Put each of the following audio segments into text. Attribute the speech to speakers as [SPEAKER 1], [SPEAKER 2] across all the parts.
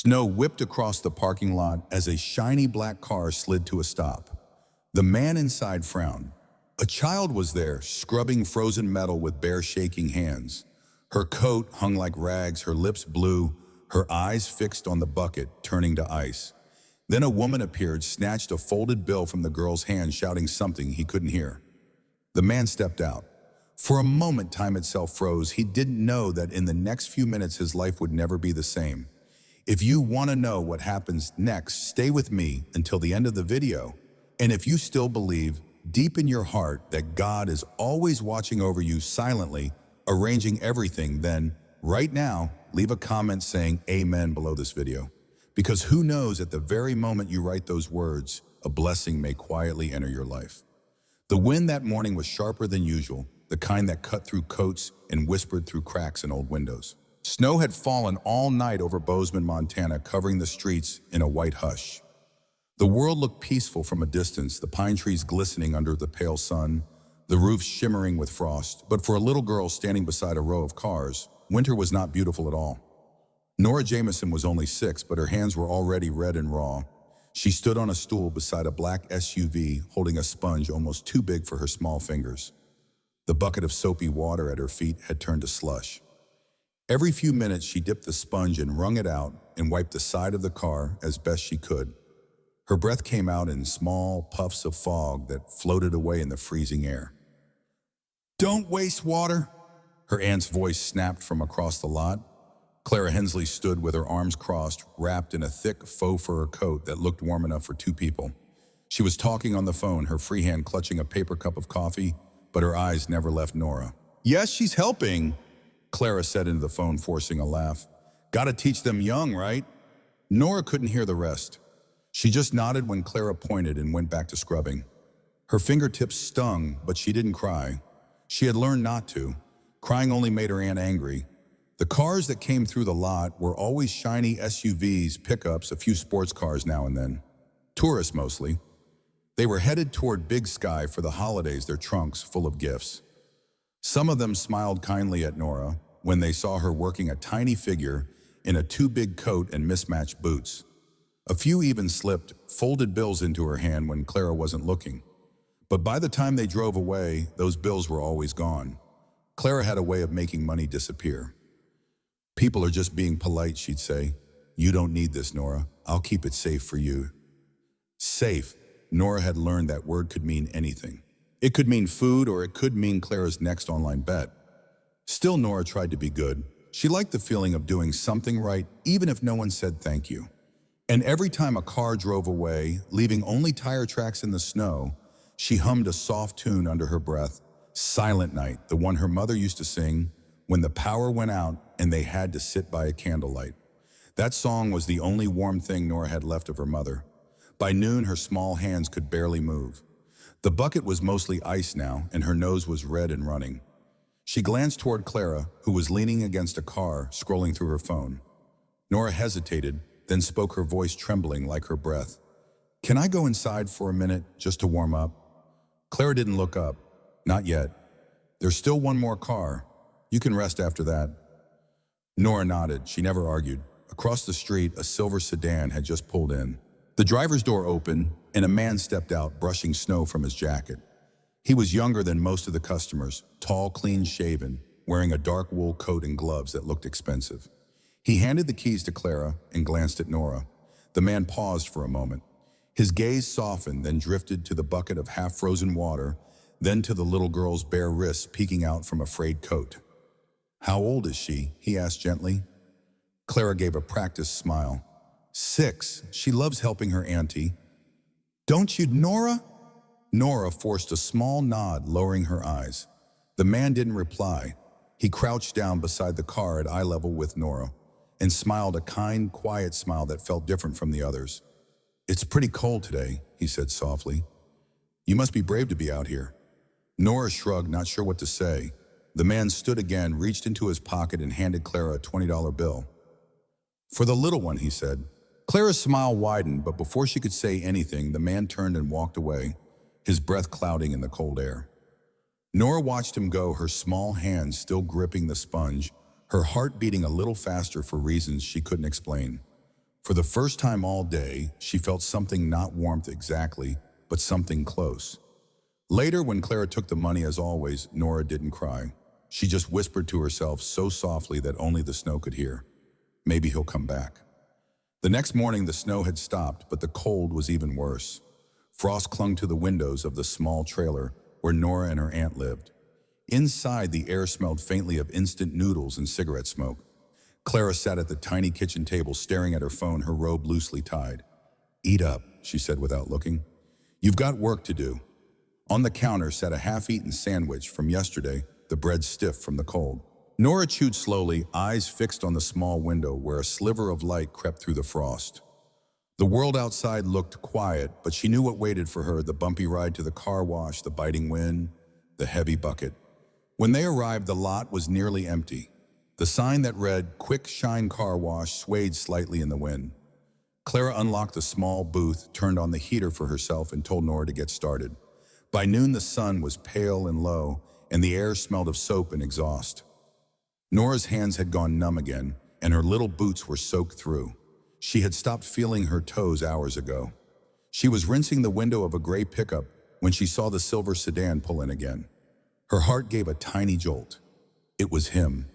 [SPEAKER 1] Snow whipped across the parking lot as a shiny black car slid to a stop. The man inside frowned. A child was there, scrubbing frozen metal with bare shaking hands. Her coat hung like rags, her lips blue, her eyes fixed on the bucket, turning to ice. Then a woman appeared, snatched a folded bill from the girl's hand, shouting something he couldn't hear. The man stepped out. For a moment, time itself froze. He didn't know that in the next few minutes his life would never be the same. If you want to know what happens next, stay with me until the end of the video. And if you still believe deep in your heart that God is always watching over you silently, arranging everything, then right now, leave a comment saying amen below this video. Because who knows, at the very moment you write those words, a blessing may quietly enter your life. The wind that morning was sharper than usual, the kind that cut through coats and whispered through cracks in old windows. Snow had fallen all night over Bozeman, Montana, covering the streets in a white hush. The world looked peaceful from a distance, the pine trees glistening under the pale sun, the roofs shimmering with frost. But for a little girl standing beside a row of cars, winter was not beautiful at all. Nora Jameson was only 6, but her hands were already red and raw. She stood on a stool beside a black SUV, holding a sponge almost too big for her small fingers. The bucket of soapy water at her feet had turned to slush. Every few minutes, she dipped the sponge and wrung it out and wiped the side of the car as best she could. Her breath came out in small puffs of fog that floated away in the freezing air. "Don't waste water," her aunt's voice snapped from across the lot. Clara Hensley stood with her arms crossed, wrapped in a thick faux fur coat that looked warm enough for 2 people. She was talking on the phone, her free hand clutching a paper cup of coffee, but her eyes never left Nora. "Yes, she's helping," Clara said into the phone, forcing a laugh. "Gotta teach them young, right?" Nora couldn't hear the rest. She just nodded when Clara pointed and went back to scrubbing. Her fingertips stung, but she didn't cry. She had learned not to. Crying only made her aunt angry. The cars that came through the lot were always shiny SUVs, pickups, a few sports cars now and then. Tourists mostly. They were headed toward Big Sky for the holidays, their trunks full of gifts. Some of them smiled kindly at Nora when they saw her working a tiny figure in a too big coat and mismatched boots. A few even slipped folded bills into her hand when Clara wasn't looking. But by the time they drove away, those bills were always gone. Clara had a way of making money disappear. "People are just being polite," she'd say. "You don't need this, Nora. I'll keep it safe for you." Safe. Nora had learned that word could mean anything. It could mean food, or it could mean Clara's next online bet. Still, Nora tried to be good. She liked the feeling of doing something right, even if no one said thank you. And every time a car drove away, leaving only tire tracks in the snow, she hummed a soft tune under her breath, Silent Night, the one her mother used to sing when the power went out and they had to sit by a candlelight. That song was the only warm thing Nora had left of her mother. By noon, her small hands could barely move. The bucket was mostly ice now, and her nose was red and running. She glanced toward Clara, who was leaning against a car, scrolling through her phone. Nora hesitated, then spoke, her voice trembling like her breath. "Can I go inside for a minute, just to warm up?" Clara didn't look up. "Not yet. There's still one more car. You can rest after that." Nora nodded. She never argued. Across the street, a silver sedan had just pulled in. The driver's door opened, and a man stepped out, brushing snow from his jacket. He was younger than most of the customers, tall, clean-shaven, wearing a dark wool coat and gloves that looked expensive. He handed the keys to Clara and glanced at Nora. The man paused for a moment. His gaze softened, then drifted to the bucket of half-frozen water, then to the little girl's bare wrists peeking out from a frayed coat. "How old is she?" he asked gently. Clara gave a practiced smile. 6. She loves helping her auntie." "Don't you, Nora?" Nora forced a small nod, lowering her eyes. The man didn't reply. He crouched down beside the car at eye level with Nora and smiled, a kind, quiet smile that felt different from the others. "It's pretty cold today," he said softly. "You must be brave to be out here." Nora shrugged, not sure what to say. The man stood again, reached into his pocket and handed Clara a $20 bill. "For the little one," he said. Clara's smile widened, but before she could say anything, the man turned and walked away, his breath clouding in the cold air. Nora watched him go, her small hands still gripping the sponge, her heart beating a little faster for reasons she couldn't explain. For the first time all day, she felt something, not warmth exactly, but something close. Later, when Clara took the money as always, Nora didn't cry. She just whispered to herself so softly that only the snow could hear. Maybe he'll come back. The next morning, the snow had stopped, but the cold was even worse. Frost clung to the windows of the small trailer where Nora and her aunt lived. Inside, the air smelled faintly of instant noodles and cigarette smoke. Clara sat at the tiny kitchen table staring at her phone, her robe loosely tied. "Eat up," she said without looking. "You've got work to do." On the counter sat a half-eaten sandwich from yesterday, the bread stiff from the cold. Nora chewed slowly, eyes fixed on the small window where a sliver of light crept through the frost. The world outside looked quiet, but she knew what waited for her: the bumpy ride to the car wash, the biting wind, the heavy bucket. When they arrived, the lot was nearly empty. The sign that read, "Quick Shine Car Wash," swayed slightly in the wind. Clara unlocked the small booth, turned on the heater for herself, and told Nora to get started. By noon, the sun was pale and low, and the air smelled of soap and exhaust. Nora's hands had gone numb again, and her little boots were soaked through. She had stopped feeling her toes hours ago. She was rinsing the window of a gray pickup when she saw the silver sedan pull in again. Her heart gave a tiny jolt. It was him.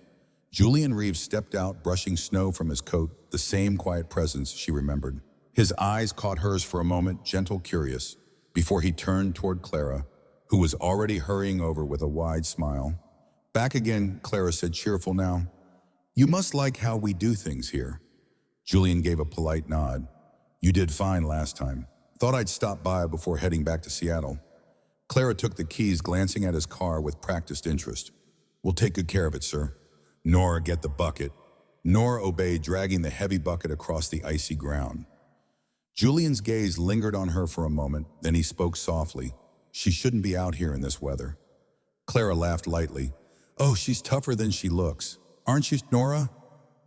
[SPEAKER 1] Julian Reeves stepped out, brushing snow from his coat, the same quiet presence she remembered. His eyes caught hers for a moment, gentle, curious, before he turned toward Clara, who was already hurrying over with a wide smile. "Back again," Clara said, cheerful now. "You must like how we do things here." Julian gave a polite nod. "You did fine last time. Thought I'd stop by before heading back to Seattle." Clara took the keys, glancing at his car with practiced interest. "We'll take good care of it, sir." "Nora, get the bucket." Nora obeyed, dragging the heavy bucket across the icy ground. Julian's gaze lingered on her for a moment, then he spoke softly. "She shouldn't be out here in this weather." Clara laughed lightly. "Oh, she's tougher than she looks. Aren't you, Nora?"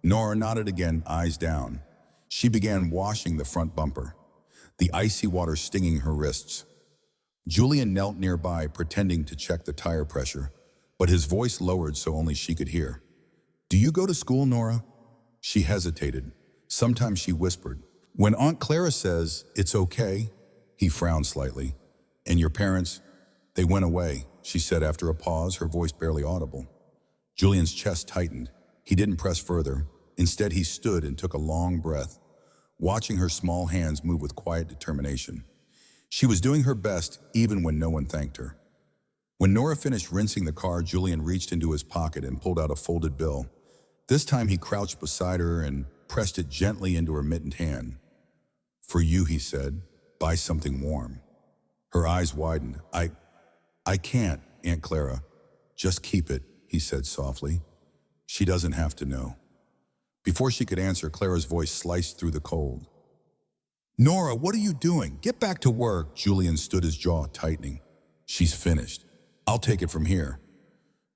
[SPEAKER 1] Nora nodded again, eyes down. She began washing the front bumper, the icy water stinging her wrists. Julian knelt nearby, pretending to check the tire pressure, but his voice lowered so only she could hear. "Do you go to school, Nora?" She hesitated. Sometimes she whispered. "When Aunt Clara says it's okay," he frowned slightly. "And your parents?" "They went away," she said after a pause, her voice barely audible. Julian's chest tightened. He didn't press further. Instead, he stood and took a long breath, watching her small hands move with quiet determination. She was doing her best, even when no one thanked her. When Nora finished rinsing the car, Julian reached into his pocket and pulled out a folded bill. This time he crouched beside her and pressed it gently into her mittened hand. "For you," he said. "Buy something warm." Her eyes widened. I can't, Aunt Clara." "Just keep it," he said softly. "She doesn't have to know." Before she could answer, Clara's voice sliced through the cold. "Nora, what are you doing? Get back to work." Julian stood, his jaw tightening. "She's finished. I'll take it from here."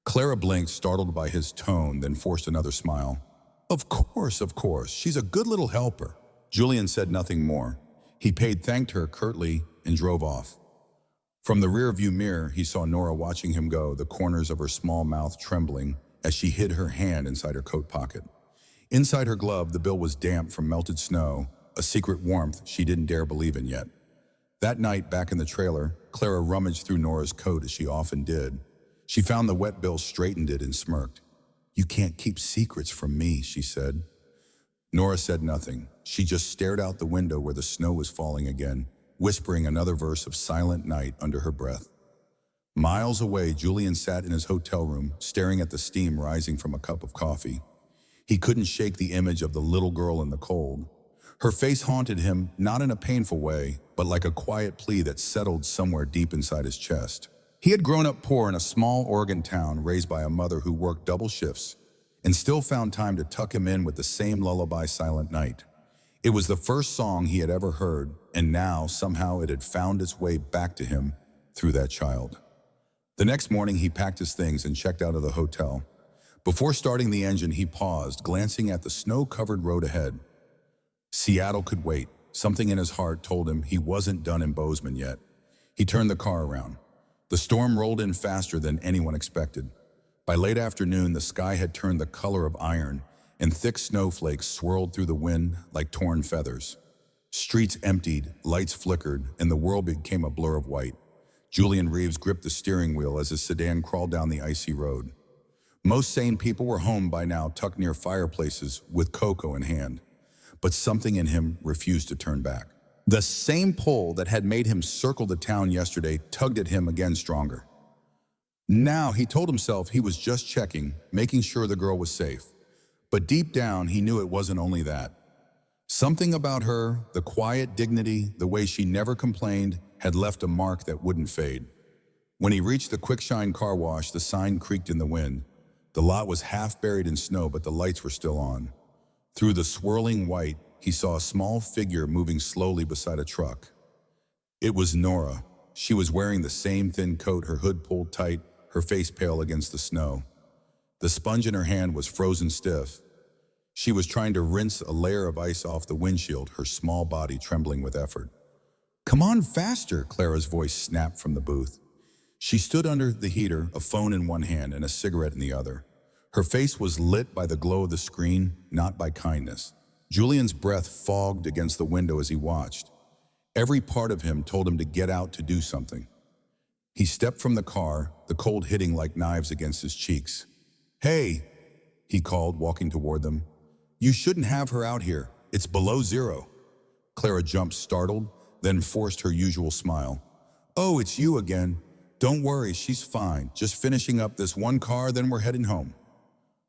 [SPEAKER 1] Clara blinked, startled by his tone, then forced another smile. Of course. She's a good little helper." Julian said nothing more. He thanked her curtly, and drove off. From the rearview mirror, he saw Nora watching him go, the corners of her small mouth trembling as she hid her hand inside her coat pocket. Inside her glove, the bill was damp from melted snow, a secret warmth she didn't dare believe in yet. That night, back in the trailer, Clara rummaged through Nora's coat as she often did. She found the wet bill, straightened it, and smirked. "You can't keep secrets from me," she said. Nora said nothing. She just stared out the window where the snow was falling again, whispering another verse of Silent Night under her breath. Miles away, Julian sat in his hotel room, staring at the steam rising from a cup of coffee. He couldn't shake the image of the little girl in the cold. Her face haunted him, not in a painful way, but like a quiet plea that settled somewhere deep inside his chest. He had grown up poor in a small Oregon town, raised by a mother who worked double shifts, and still found time to tuck him in with the same lullaby, Silent Night. It was the first song he had ever heard, and now somehow it had found its way back to him through that child. The next morning, he packed his things and checked out of the hotel. Before starting the engine, he paused, glancing at the snow-covered road ahead. Seattle could wait. Something in his heart told him he wasn't done in Bozeman yet. He turned the car around. The storm rolled in faster than anyone expected. By late afternoon, the sky had turned the color of iron, and thick snowflakes swirled through the wind like torn feathers. Streets emptied, lights flickered, and the world became a blur of white. Julian Reeves gripped the steering wheel as his sedan crawled down the icy road. Most sane people were home by now, tucked near fireplaces with cocoa in hand. But something in him refused to turn back. The same pull that had made him circle the town yesterday tugged at him again stronger. Now, he told himself he was just checking, making sure the girl was safe. But deep down, he knew it wasn't only that. Something about her, the quiet dignity, the way she never complained, had left a mark that wouldn't fade. When he reached the Quickshine car wash, the sign creaked in the wind. The lot was half buried in snow, but the lights were still on. Through the swirling white, he saw a small figure moving slowly beside a truck. It was Nora. She was wearing the same thin coat, her hood pulled tight, her face pale against the snow. The sponge in her hand was frozen stiff. She was trying to rinse a layer of ice off the windshield, her small body trembling with effort. "Come on faster," Clara's voice snapped from the booth. She stood under the heater, a phone in one hand and a cigarette in the other. Her face was lit by the glow of the screen, not by kindness. Julian's breath fogged against the window as he watched. Every part of him told him to get out to do something. He stepped from the car, the cold hitting like knives against his cheeks. "Hey," he called, walking toward them. "You shouldn't have her out here. It's below zero." Clara jumped, startled, then forced her usual smile. "Oh, it's you again. Don't worry, she's fine. Just finishing up this one car, then we're heading home."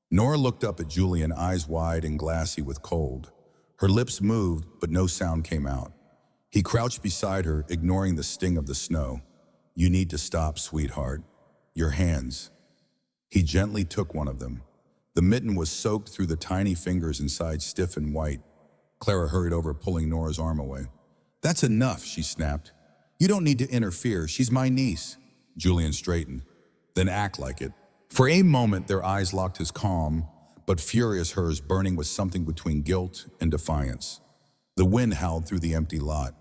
[SPEAKER 1] Nora looked up at Julian, eyes wide and glassy with cold. Her lips moved, but no sound came out. He crouched beside her, ignoring the sting of the snow. "You need to stop, sweetheart. Your hands." He gently took one of them. The mitten was soaked through the tiny fingers inside, stiff and white. Clara hurried over, pulling Nora's arm away. "That's enough," she snapped. "You don't need to interfere. She's my niece." Julian straightened. "Then act like it." For a moment, their eyes locked, his calm, but furious hers burning with something between guilt and defiance. The wind howled through the empty lot.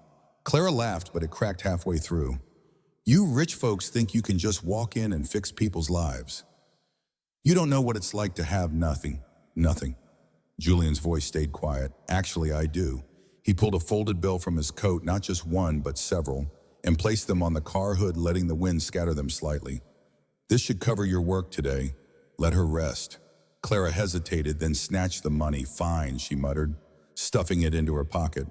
[SPEAKER 1] Clara laughed, but it cracked halfway through. "You rich folks think you can just walk in and fix people's lives. You don't know what it's like to have nothing." "Nothing." Julian's voice stayed quiet. "Actually, I do." He pulled a folded bill from his coat, not just one, but several, and placed them on the car hood, letting the wind scatter them slightly. "This should cover your work today. Let her rest." Clara hesitated, then snatched the money. "Fine," she muttered, stuffing it into her pocket.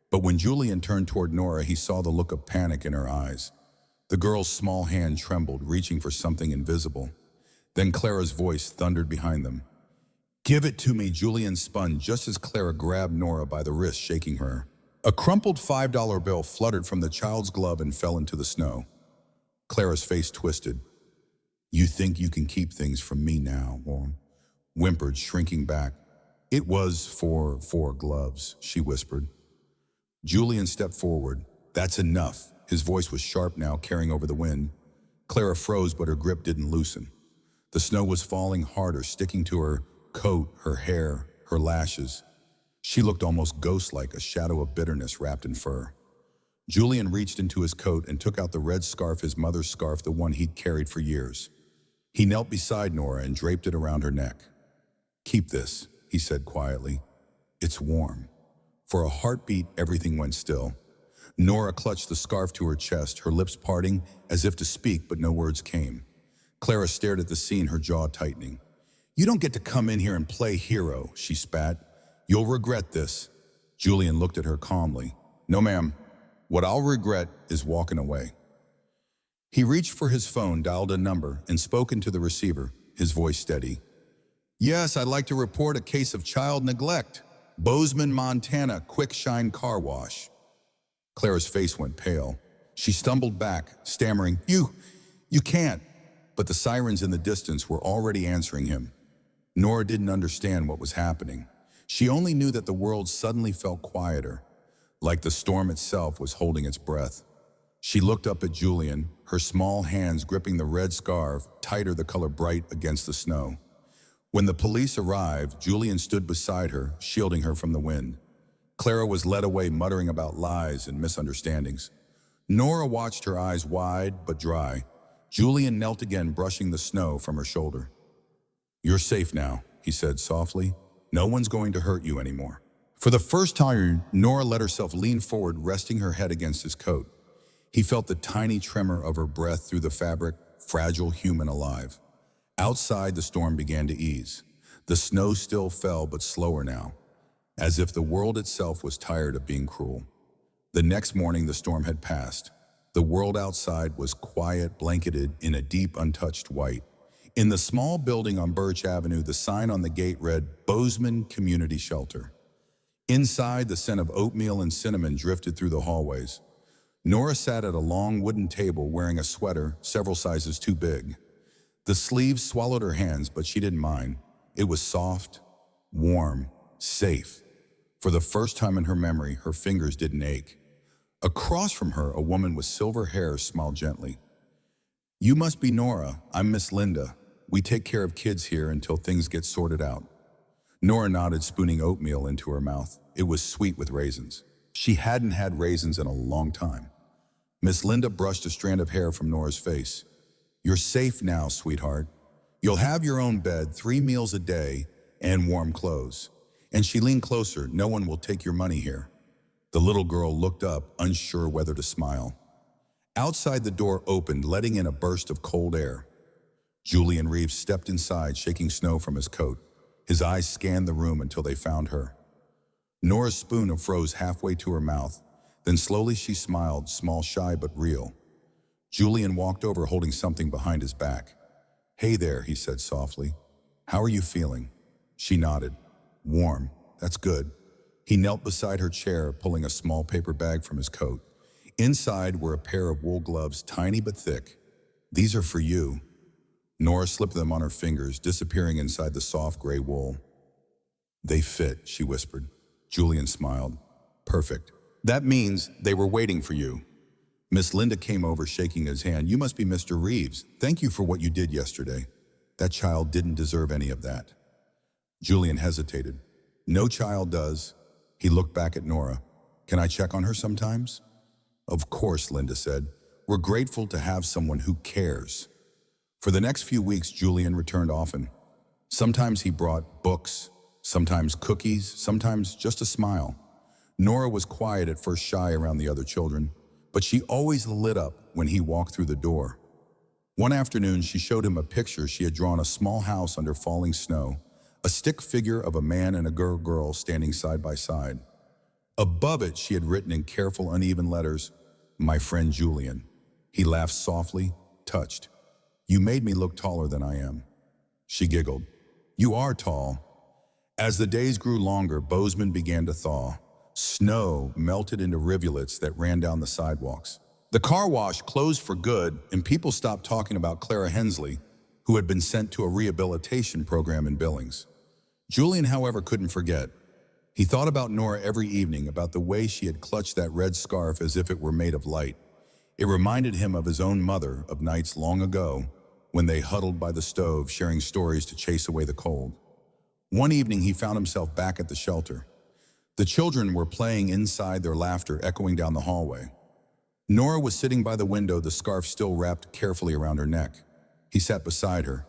[SPEAKER 1] But when Julian turned toward Nora, he saw the look of panic in her eyes. The girl's small hand trembled, reaching for something invisible. Then Clara's voice thundered behind them. "Give it to me," Julian spun just as Clara grabbed Nora by the wrist, shaking her. A crumpled $5 bill fluttered from the child's glove and fell into the snow. Clara's face twisted. "You think you can keep things from me now," Nora whimpered, shrinking back. "It was for gloves," she whispered. Julian stepped forward. "That's enough." His voice was sharp now, carrying over the wind. Clara froze, but her grip didn't loosen. The snow was falling harder, sticking to her coat, her hair, her lashes. She looked almost ghost-like, a shadow of bitterness wrapped in fur. Julian reached into his coat and took out the red scarf, his mother's scarf, the one he'd carried for years. He knelt beside Nora and draped it around her neck. "Keep this," he said quietly. "It's warm." For a heartbeat, everything went still. Nora clutched the scarf to her chest, her lips parting as if to speak, but no words came. Clara stared at the scene, her jaw tightening. "You don't get to come in here and play hero," she spat. "You'll regret this." Julian looked at her calmly. "No, ma'am. What I'll regret is walking away." He reached for his phone, dialed a number, and spoke into the receiver, his voice steady. "Yes, I'd like to report a case of child neglect. Bozeman, Montana, Quickshine car wash." Clara's face went pale. She stumbled back, stammering, You can't." But the sirens in the distance were already answering him. Nora didn't understand what was happening. She only knew that the world suddenly felt quieter, like the storm itself was holding its breath. She looked up at Julian, her small hands gripping the red scarf, tighter, the color bright against the snow. When the police arrived, Julian stood beside her, shielding her from the wind. Clara was led away, muttering about lies and misunderstandings. Nora watched, her eyes wide but dry. Julian knelt again, brushing the snow from her shoulder. "You're safe now," he said softly. No one's going to hurt you anymore. For the first time, Nora let herself lean forward, resting her head against his coat. He felt the tiny tremor of her breath through the fabric, fragile human alive. Outside, the storm began to ease. The snow still fell, but slower now, as if the world itself was tired of being cruel. The next morning, the storm had passed. The world outside was quiet, blanketed in a deep, untouched white. In the small building on Birch Avenue, the sign on the gate read, Bozeman Community Shelter. Inside, the scent of oatmeal and cinnamon drifted through the hallways. Nora sat at a long wooden table wearing a sweater several sizes too big. The sleeves swallowed her hands, but she didn't mind. It was soft, warm, safe. For the first time in her memory, her fingers didn't ache. Across from her, a woman with silver hair smiled gently. "You must be Nora. I'm Miss Linda. We take care of kids here until things get sorted out." Nora nodded, spooning oatmeal into her mouth. It was sweet with raisins. She hadn't had raisins in a long time. Miss Linda brushed a strand of hair from Nora's face. "You're safe now, sweetheart. You'll have your own bed, 3 meals a day, and warm clothes." And she leaned closer. "No one will take your money here." The little girl looked up, unsure whether to smile. Outside, the door opened, letting in a burst of cold air. Julian Reeves stepped inside, shaking snow from his coat. His eyes scanned the room until they found her. Nora's spoon froze halfway to her mouth. Then slowly she smiled, small, shy, but real. Julian walked over, holding something behind his back. "Hey there," he said softly. "How are you feeling?" She nodded. "Warm. That's good." He knelt beside her chair, pulling a small paper bag from his coat. Inside were a pair of wool gloves, tiny but thick. "These are for you." Nora slipped them on her fingers, disappearing inside the soft gray wool. "They fit," she whispered. Julian smiled. "Perfect. That means they were waiting for you." Miss Linda came over, shaking his hand. "You must be Mr. Reeves. Thank you for what you did yesterday. That child didn't deserve any of that." Julian hesitated. "No child does." He looked back at Nora. "Can I check on her sometimes?" "Of course," Linda said. "We're grateful to have someone who cares." For the next few weeks, Julian returned often. Sometimes he brought books, sometimes cookies, sometimes just a smile. Nora was quiet at first, shy around the other children, but she always lit up when he walked through the door. One afternoon, she showed him a picture she had drawn: a small house under falling snow, a stick figure of a man and a girl standing side by side. Above it, she had written in careful, uneven letters, "My friend Julian." He laughed softly, touched. "You made me look taller than I am." She giggled. "You are tall." As the days grew longer, Bozeman began to thaw. Snow melted into rivulets that ran down the sidewalks. The car wash closed for good, and people stopped talking about Clara Hensley, who had been sent to a rehabilitation program in Billings. Julian, however, couldn't forget. He thought about Nora every evening, about the way she had clutched that red scarf as if it were made of light. It reminded him of his own mother, of nights long ago, when they huddled by the stove, sharing stories to chase away the cold. One evening, he found himself back at the shelter. The children were playing inside, their laughter echoing down the hallway. Nora was sitting by the window, the scarf still wrapped carefully around her neck. He sat beside her.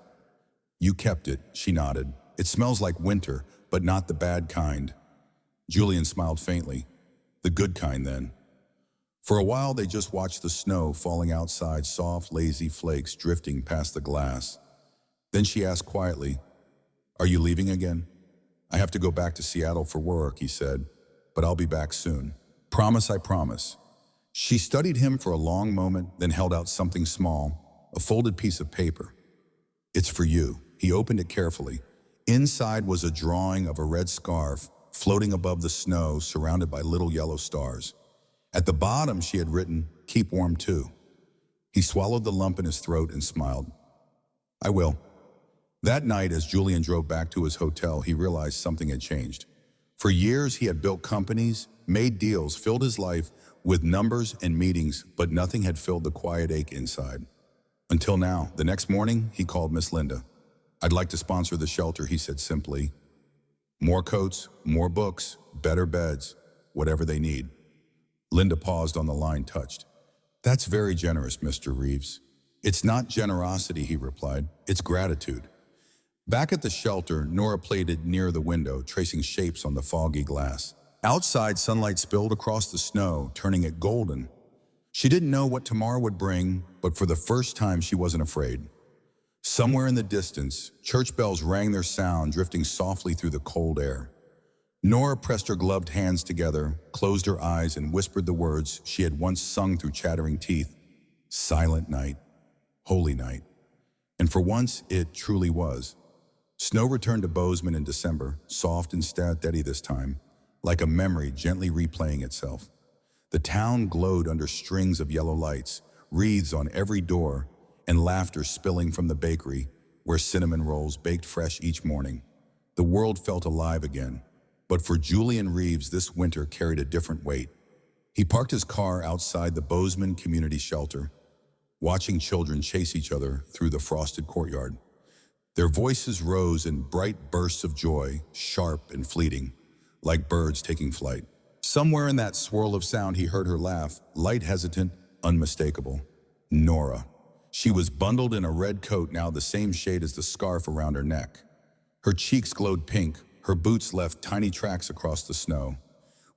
[SPEAKER 1] "You kept it," she nodded. "It smells like winter, but not the bad kind." Julian smiled faintly. "The good kind, then." For a while, they just watched the snow falling outside, soft, lazy flakes drifting past the glass. Then she asked quietly, "Are you leaving again?" "I have to go back to Seattle for work," he said, "but I'll be back soon." "Promise, I promise." She studied him for a long moment, then held out something small, a folded piece of paper. "It's for you." He opened it carefully. Inside was a drawing of a red scarf floating above the snow, surrounded by little yellow stars. At the bottom, she had written, "Keep warm too." He swallowed the lump in his throat and smiled. "I will." That night, as Julian drove back to his hotel, he realized something had changed. For years, he had built companies, made deals, filled his life with numbers and meetings, but nothing had filled the quiet ache inside. Until now. The next morning, he called Miss Linda. "I'd like to sponsor the shelter," he said simply. "More coats, more books, better beds, whatever they need." Linda paused on the line, touched. "That's very generous, Mr. Reeves." "It's not generosity," he replied. "It's gratitude." Back at the shelter, Nora played near the window, tracing shapes on the foggy glass. Outside, sunlight spilled across the snow, turning it golden. She didn't know what tomorrow would bring, but for the first time she wasn't afraid. Somewhere in the distance, church bells rang their sound, drifting softly through the cold air. Nora pressed her gloved hands together, closed her eyes, and whispered the words she had once sung through chattering teeth. Silent night, holy night. And for once, it truly was. Snow returned to Bozeman in December, soft and steady this time, like a memory gently replaying itself. The town glowed under strings of yellow lights, wreaths on every door, and laughter spilling from the bakery, where cinnamon rolls baked fresh each morning. The world felt alive again. But for Julian Reeves, this winter carried a different weight. He parked his car outside the Bozeman Community Shelter, watching children chase each other through the frosted courtyard. Their voices rose in bright bursts of joy, sharp and fleeting, like birds taking flight. Somewhere in that swirl of sound he heard her laugh, light, hesitant, unmistakable. Nora. She was bundled in a red coat, now the same shade as the scarf around her neck. Her cheeks glowed pink, her boots left tiny tracks across the snow.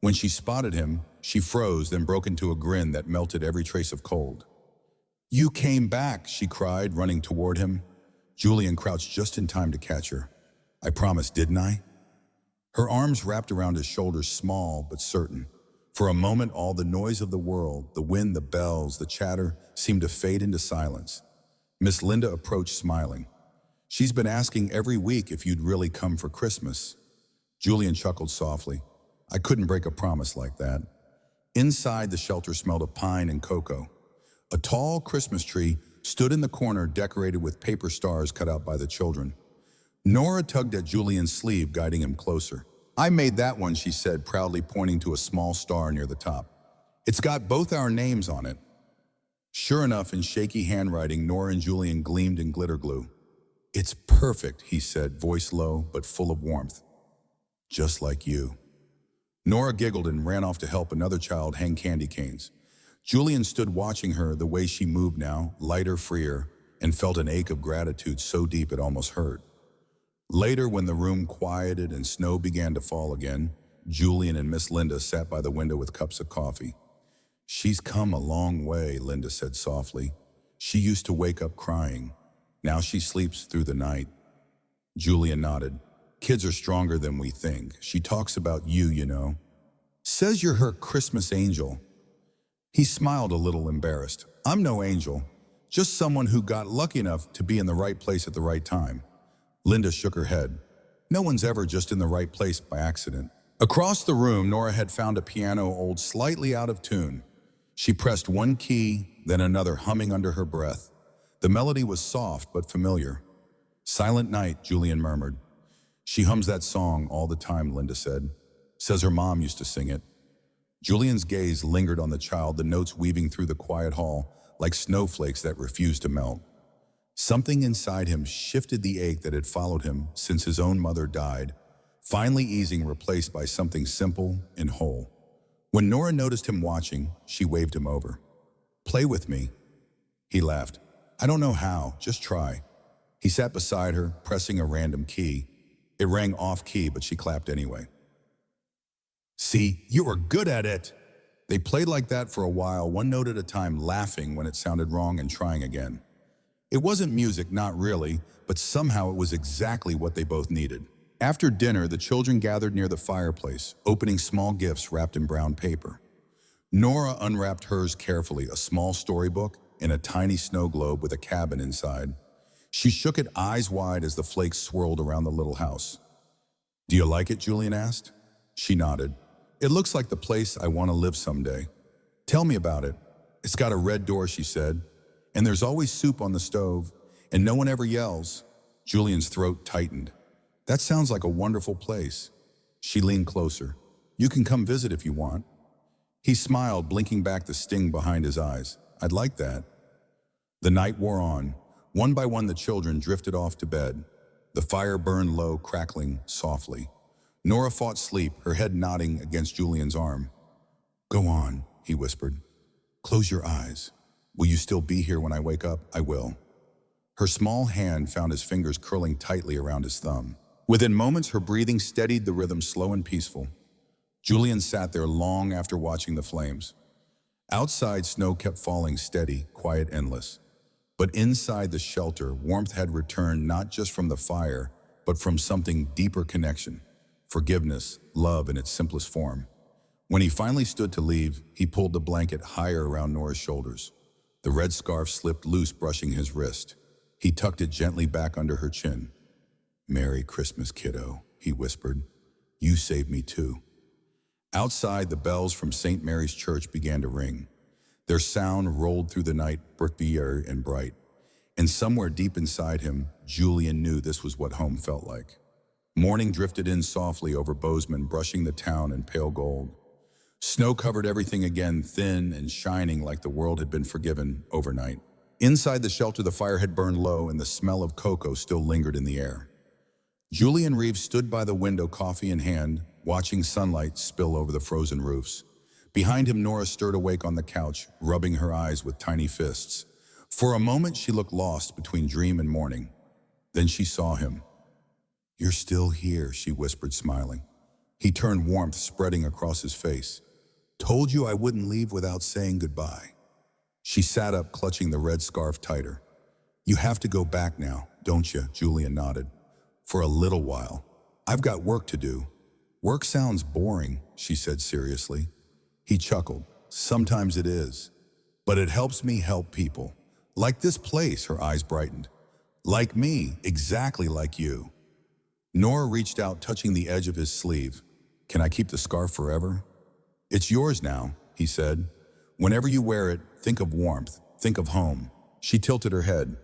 [SPEAKER 1] When she spotted him, she froze, then broke into a grin that melted every trace of cold. "You came back," she cried, running toward him. Julian crouched just in time to catch her. "I promised, didn't I?" Her arms wrapped around his shoulders, small but certain. For a moment, all the noise of the world, the wind, the bells, the chatter, seemed to fade into silence. Miss Linda approached, smiling. "She's been asking every week if you'd really come for Christmas." Julian chuckled softly. "I couldn't break a promise like that." Inside, the shelter smelled of pine and cocoa. A tall Christmas tree stood in the corner, decorated with paper stars cut out by the children. Nora tugged at Julian's sleeve, guiding him closer. "I made that one," she said, proudly pointing to a small star near the top. "It's got both our names on it." Sure enough, in shaky handwriting, Nora and Julian gleamed in glitter glue. "It's perfect," he said, voice low but full of warmth. "Just like you." Nora giggled and ran off to help another child hang candy canes. Julian stood watching her, the way she moved now, lighter, freer, and felt an ache of gratitude so deep it almost hurt. Later, when the room quieted and snow began to fall again, Julian and Miss Linda sat by the window with cups of coffee. "She's come a long way," Linda said softly. "She used to wake up crying. Now she sleeps through the night." Julian nodded. "Kids are stronger than we think. She talks about you, you know. Says you're her Christmas angel." He smiled, a little embarrassed. "I'm no angel, just someone who got lucky enough to be in the right place at the right time." Linda shook her head. "No one's ever just in the right place by accident." Across the room, Nora had found a piano old, slightly out of tune. She pressed one key, then another, humming under her breath. The melody was soft but familiar. "Silent Night," Julian murmured. "She hums that song all the time," Linda said. "Says her mom used to sing it." Julian's gaze lingered on the child, the notes weaving through the quiet hall like snowflakes that refused to melt. Something inside him shifted, the ache that had followed him since his own mother died, finally easing, replaced by something simple and whole. When Nora noticed him watching, she waved him over. "Play with me." He laughed. "I don't know how, just try." He sat beside her, pressing a random key. It rang off-key, but she clapped anyway. "See, you were good at it." They played like that for a while, one note at a time, laughing when it sounded wrong and trying again. It wasn't music, not really, but somehow it was exactly what they both needed. After dinner, the children gathered near the fireplace, opening small gifts wrapped in brown paper. Nora unwrapped hers carefully, a small storybook and a tiny snow globe with a cabin inside. She shook it, eyes wide, as the flakes swirled around the little house. "Do you like it?" Julian asked. She nodded. "It looks like the place I want to live someday." "Tell me about it." "It's got a red door," she said. "And there's always soup on the stove, and no one ever yells." Julian's throat tightened. "That sounds like a wonderful place." She leaned closer. "You can come visit if you want." He smiled, blinking back the sting behind his eyes. "I'd like that." The night wore on. One by one, the children drifted off to bed. The fire burned low, crackling softly. Nora fought sleep, her head nodding against Julian's arm. "Go on," he whispered. "Close your eyes. Will you still be here when I wake up?" "I will." Her small hand found his fingers curling tightly around his thumb. Within moments, her breathing steadied the rhythm, slow and peaceful. Julian sat there long after watching the flames. Outside, snow kept falling steady, quiet, endless. But inside the shelter, warmth had returned not just from the fire, but from something deeper: connection, forgiveness, love in its simplest form. When he finally stood to leave, he pulled the blanket higher around Nora's shoulders. The red scarf slipped loose, brushing his wrist. He tucked it gently back under her chin. "Merry Christmas, kiddo," he whispered. "You saved me too." Outside, the bells from St. Mary's Church began to ring. Their sound rolled through the night, clear and bright. And somewhere deep inside him, Julian knew this was what home felt like. Morning drifted in softly over Bozeman, brushing the town in pale gold. Snow covered everything again, thin and shining like the world had been forgiven overnight. Inside the shelter, the fire had burned low and the smell of cocoa still lingered in the air. Julian Reeves stood by the window, coffee in hand, watching sunlight spill over the frozen roofs. Behind him, Nora stirred awake on the couch, rubbing her eyes with tiny fists. For a moment, she looked lost between dream and morning. Then she saw him. "You're still here," she whispered, smiling. He turned, warmth spreading across his face. "Told you I wouldn't leave without saying goodbye." She sat up, clutching the red scarf tighter. "You have to go back now, don't you?" Julian nodded. "For a little while. I've got work to do." "Work sounds boring," she said seriously. He chuckled. "Sometimes it is. But it helps me help people. Like this place," her eyes brightened. "Like me, exactly like you." Nora reached out, touching the edge of his sleeve. "Can I keep the scarf forever?" "It's yours now," he said. "Whenever you wear it, think of warmth, think of home." She tilted her head.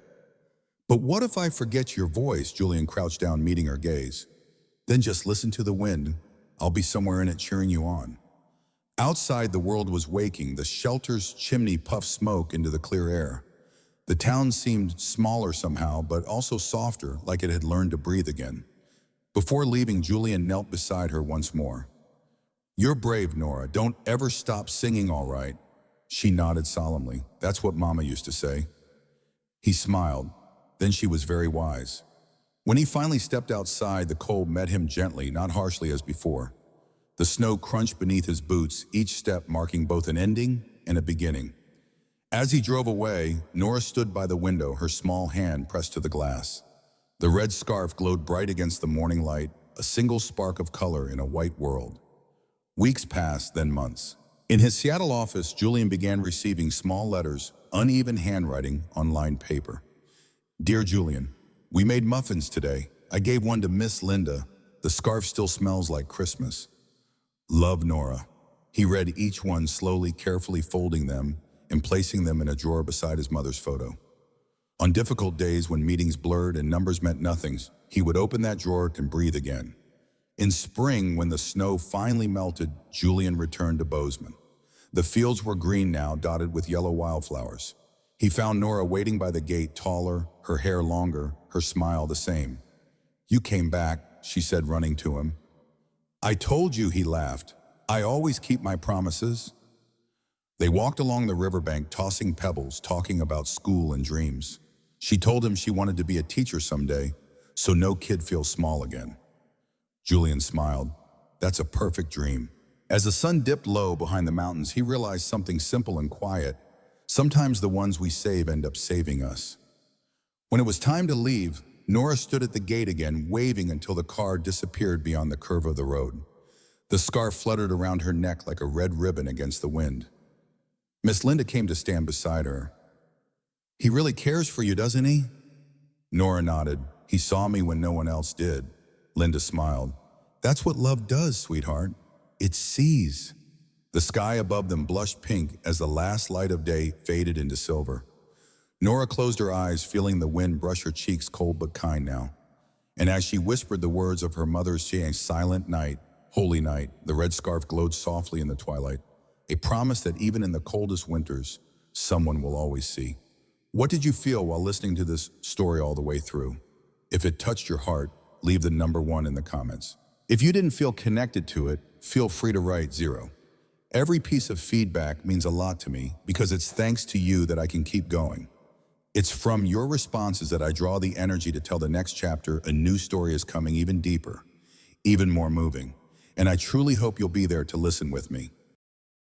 [SPEAKER 1] "But what if I forget your voice?" Julian crouched down, meeting her gaze. "Then just listen to the wind. I'll be somewhere in it cheering you on." Outside, the world was waking. The shelter's chimney puffed smoke into the clear air. The town seemed smaller somehow, but also softer, like it had learned to breathe again. Before leaving, Julian knelt beside her once more. "You're brave, Nora. Don't ever stop singing, all right?" She nodded solemnly. "That's what Mama used to say." He smiled. Then she was very wise. When he finally stepped outside, the cold met him gently, not harshly as before. The snow crunched beneath his boots, each step marking both an ending and a beginning. As he drove away, Nora stood by the window, her small hand pressed to the glass. The red scarf glowed bright against the morning light, a single spark of color in a white world. Weeks passed, then months. In his Seattle office, Julian began receiving small letters, uneven handwriting on lined paper. "Dear Julian, we made muffins today. I gave one to Miss Linda. The scarf still smells like Christmas. Love, Nora." He read each one slowly, carefully folding them and placing them in a drawer beside his mother's photo. On difficult days when meetings blurred and numbers meant nothing, he would open that drawer and breathe again. In spring, when the snow finally melted, Julian returned to Bozeman. The fields were green now, dotted with yellow wildflowers. He found Nora waiting by the gate, taller, her hair longer, her smile the same. "You came back," she said, running to him. "I told you," he laughed. "I always keep my promises." They walked along the riverbank, tossing pebbles, talking about school and dreams. She told him she wanted to be a teacher someday, so no kid feels small again. Julian smiled. "That's a perfect dream." As the sun dipped low behind the mountains, he realized something simple and quiet. Sometimes the ones we save end up saving us. When it was time to leave, Nora stood at the gate again, waving until the car disappeared beyond the curve of the road. The scarf fluttered around her neck like a red ribbon against the wind. Miss Linda came to stand beside her. "He really cares for you, doesn't he?" Nora nodded. "He saw me when no one else did." Linda smiled. "That's what love does, sweetheart. It sees." The sky above them blushed pink as the last light of day faded into silver. Nora closed her eyes, feeling the wind brush her cheeks, cold but kind now. And as she whispered the words of her mother's saying, "Silent night, holy night," the red scarf glowed softly in the twilight, a promise that even in the coldest winters, someone will always see. What did you feel while listening to this story all the way through? If it touched your heart, leave the number 1 in the comments. If you didn't feel connected to it, feel free to write 0. Every piece of feedback means a lot to me because it's thanks to you that I can keep going. It's from your responses that I draw the energy to tell the next chapter. A new story is coming, even deeper, even more moving. And I truly hope you'll be there to listen with me.